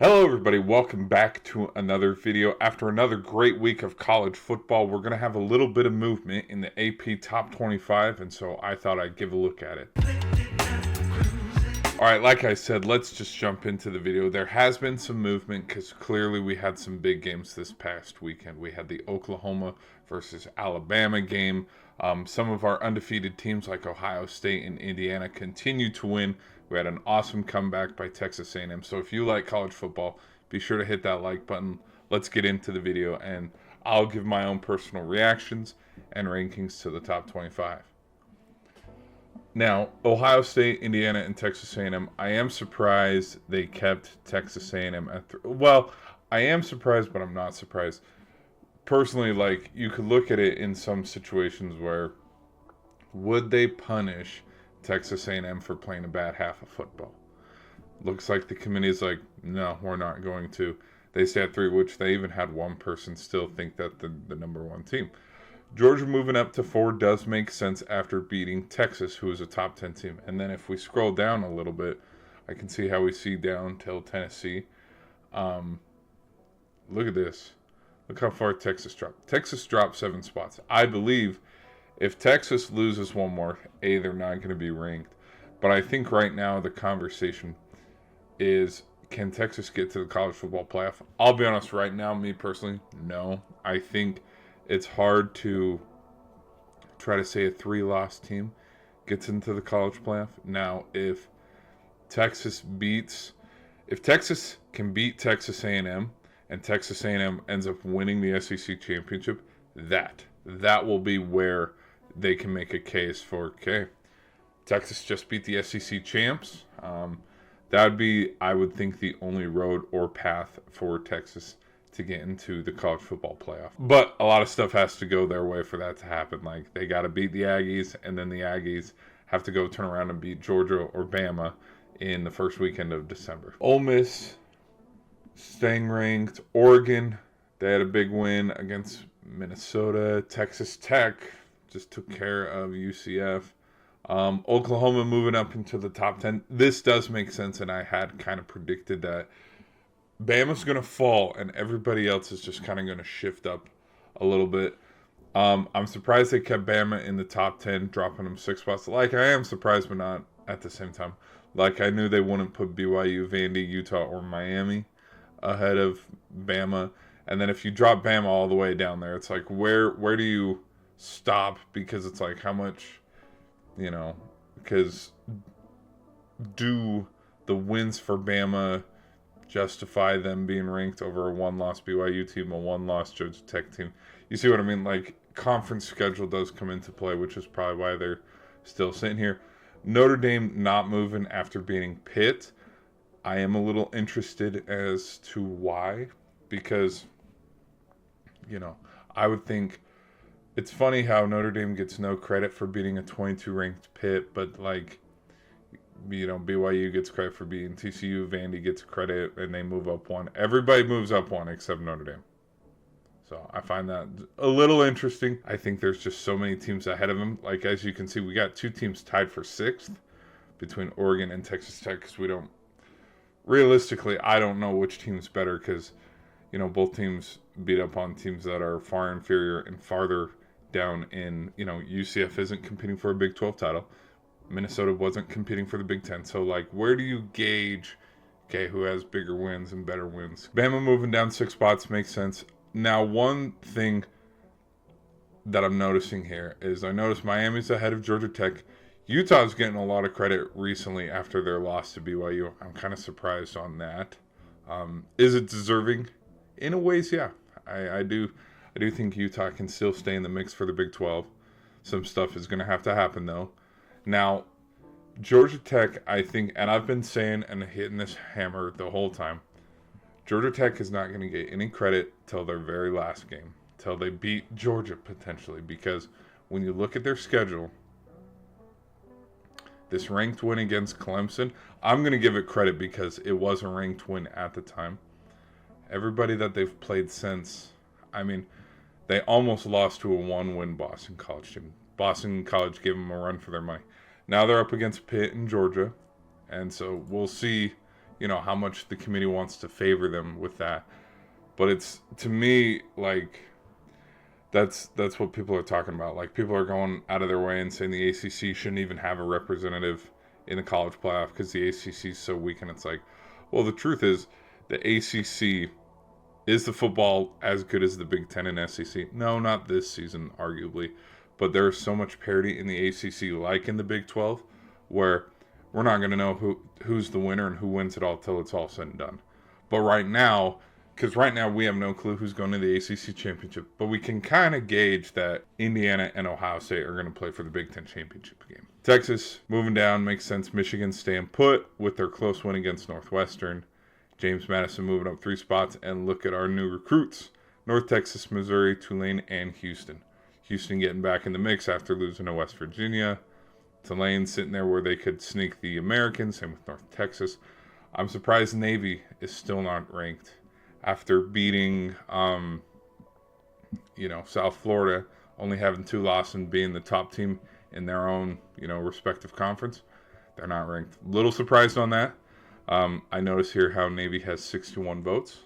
Hello everybody, welcome back to another video. After another great week of college football, we're going to have a little bit of movement in the AP Top 25, and so I thought I'd give a look at it. Alright, like I said, let's just jump into the video. There has been some movement because clearly we had some big games this past weekend. We had the Oklahoma versus Alabama game. Some of our undefeated teams like Ohio State and Indiana continue to win. We had an awesome comeback by Texas A&M. So if you like college football, be sure to hit that like button. Let's get into the video, and I'll give my own personal reactions and rankings to the top 25. Now, Ohio State, Indiana, and Texas A&M. I am surprised they kept Texas A&M at well, I am surprised, but I'm not surprised. Personally, like, you could look at it in some situations where would they punish Texas A&M for playing a bad half of football? Looks like the committee is like, no, we're not going to. They stay at 3, which they even had one person still think that the number one team. Georgia moving up to 4 does make sense after beating Texas, who is a top 10 team. And then if we scroll down a little bit, I can see how we see down till Tennessee. Look at this. Look how far Texas dropped. Texas dropped 7 spots. I believe if Texas loses one more, they're not going to be ranked. But I think right now the conversation is, can Texas get to the college football playoff? I'll be honest, right now, me personally, no. I think it's hard to try to say a 3-loss team gets into the college playoff. Now, if Texas can beat Texas A&M and Texas A&M ends up winning the SEC championship, that will be where they can make a case for, okay, Texas just beat the SEC champs. That would be, I would think, the only road or path for Texas to get into the college football playoff. But a lot of stuff has to go their way for that to happen. Like, they got to beat the Aggies, and then the Aggies have to go turn around and beat Georgia or Bama in the first weekend of December. Ole Miss staying ranked. Oregon, they had a big win against Minnesota. Texas Tech just took care of UCF. Oklahoma moving up into the top 10. This does make sense, and I had kind of predicted that Bama's going to fall, and everybody else is just kind of going to shift up a little bit. I'm surprised they kept Bama in the top 10, dropping them 6 spots. Like, I am surprised, but not at the same time. Like, I knew they wouldn't put BYU, Vandy, Utah, or Miami ahead of Bama. And then if you drop Bama all the way down there, it's like, where do you stop? Because it's like, how much, because do the wins for Bama justify them being ranked over a 1-loss BYU team, a 1-loss Georgia Tech team? You see what I mean? Like, conference schedule does come into play, which is probably why they're still sitting here. Notre Dame not moving after beating Pitt. I am a little interested as to why, because, I would think it's funny how Notre Dame gets no credit for beating a 22 ranked Pitt, but like, BYU gets credit for beating TCU, Vandy gets credit, and they move up 1. Everybody moves up 1 except Notre Dame. So I find that a little interesting. I think there's just so many teams ahead of them. Like, as you can see, we got 2 teams tied for 6th between Oregon and Texas Tech, because realistically, I don't know which team's better, because, both teams beat up on teams that are far inferior and farther down in, UCF isn't competing for a Big 12 title. Minnesota wasn't competing for the Big 10. So, like, where do you gauge, who has bigger wins and better wins? Bama moving down 6 spots makes sense. Now, one thing that I'm noticing here is I noticed Miami's ahead of Georgia Tech. Utah's getting a lot of credit recently after their loss to BYU. I'm kind of surprised on that. Is it deserving? In a ways, yeah. I do think Utah can still stay in the mix for the Big 12. Some stuff is going to have to happen, though. Now, Georgia Tech, I think, and I've been saying and hitting this hammer the whole time, Georgia Tech is not going to get any credit till their very last game, till they beat Georgia potentially, because when you look at their schedule, this ranked win against Clemson, I'm going to give it credit because it was a ranked win at the time. Everybody that they've played since, they almost lost to a 1-win Boston College team. Boston College gave them a run for their money. Now they're up against Pitt and Georgia, and so we'll see, how much the committee wants to favor them with that. But it's, to me, like, that's what people are talking about. Like, people are going out of their way and saying the ACC shouldn't even have a representative in the college playoff because the ACC is so weak. And it's like, well, the truth is the ACC is the football as good as the Big Ten and SEC. No, not this season, arguably. But there's so much parity in the ACC, like in the Big 12, where we're not going to know who's the winner and who wins it all till it's all said and done. But right now, because right now we have no clue who's going to the ACC championship, but we can kind of gauge that Indiana and Ohio State are going to play for the Big Ten championship game. Texas moving down makes sense. Michigan staying put with their close win against Northwestern. James Madison moving up 3 spots, and look at our new recruits: North Texas, Missouri, Tulane, and Houston. Houston getting back in the mix after losing to West Virginia. Tulane sitting there where they could sneak the Americans, same with North Texas. I'm surprised Navy is still not ranked after beating, South Florida, only having 2 losses and being the top team in their own, respective conference. They're not ranked. Little surprised on that. I notice here how Navy has 61 votes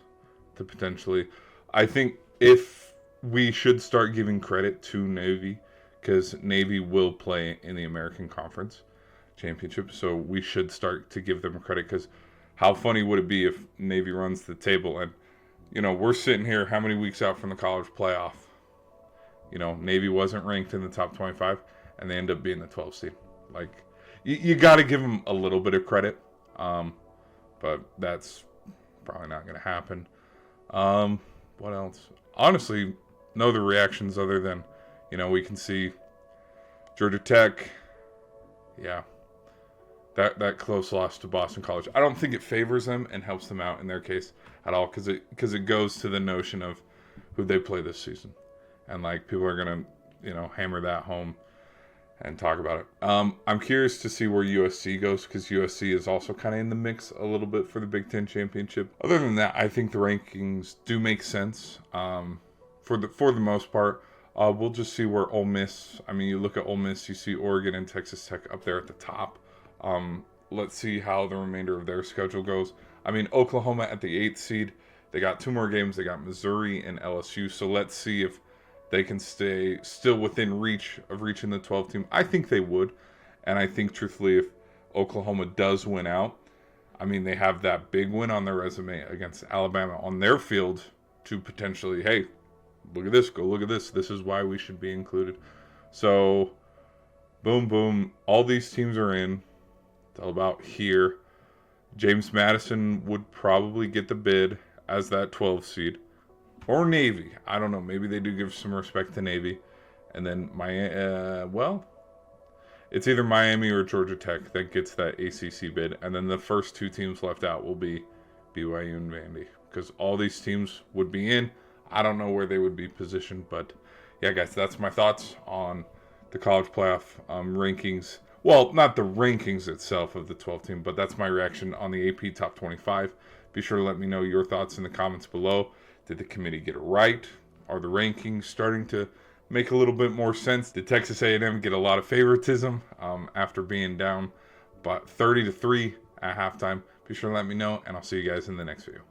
to potentially. I think if we should start giving credit to Navy, because Navy will play in the American Conference Championship, so we should start to give them credit, because how funny would it be if Navy runs the table and, we're sitting here how many weeks out from the college playoff? Navy wasn't ranked in the top 25, and they end up being the 12th seed. Like, you got to give them a little bit of credit, but that's probably not going to happen. What else? Honestly, no other reactions other than, we can see Georgia Tech, that close loss to Boston College. I don't think it favors them and helps them out in their case at all, because it goes to the notion of who they play this season. And, like, people are going to, hammer that home and talk about it. I'm curious to see where USC goes, because USC is also kind of in the mix a little bit for the Big Ten championship. Other than that, I think the rankings do make sense for the most part. We'll just see where Ole Miss. I mean, you look at Ole Miss, you see Oregon and Texas Tech up there at the top. Let's see how the remainder of their schedule goes. I mean, Oklahoma at the 8th seed. They got 2 more games. They got Missouri and LSU. So let's see if they can stay still within reach of reaching the 12th team. I think they would. And I think, truthfully, if Oklahoma does win out, I mean, they have that big win on their resume against Alabama on their field to potentially, hey, look at this, go look at this. This is why we should be included. So, boom, boom. All these teams are in. It's all about here. James Madison would probably get the bid as that 12 seed. Or Navy. I don't know. Maybe they do give some respect to Navy. And then, it's either Miami or Georgia Tech that gets that ACC bid. And then the first 2 teams left out will be BYU and Vandy. Because all these teams would be in. I don't know where they would be positioned. But, yeah, guys, that's my thoughts on the college playoff rankings. Well, not the rankings itself of the 12th team, but that's my reaction on the AP Top 25. Be sure to let me know your thoughts in the comments below. Did the committee get it right? Are the rankings starting to make a little bit more sense? Did Texas A&M get a lot of favoritism after being down but 30-3 at halftime? Be sure to let me know, and I'll see you guys in the next video.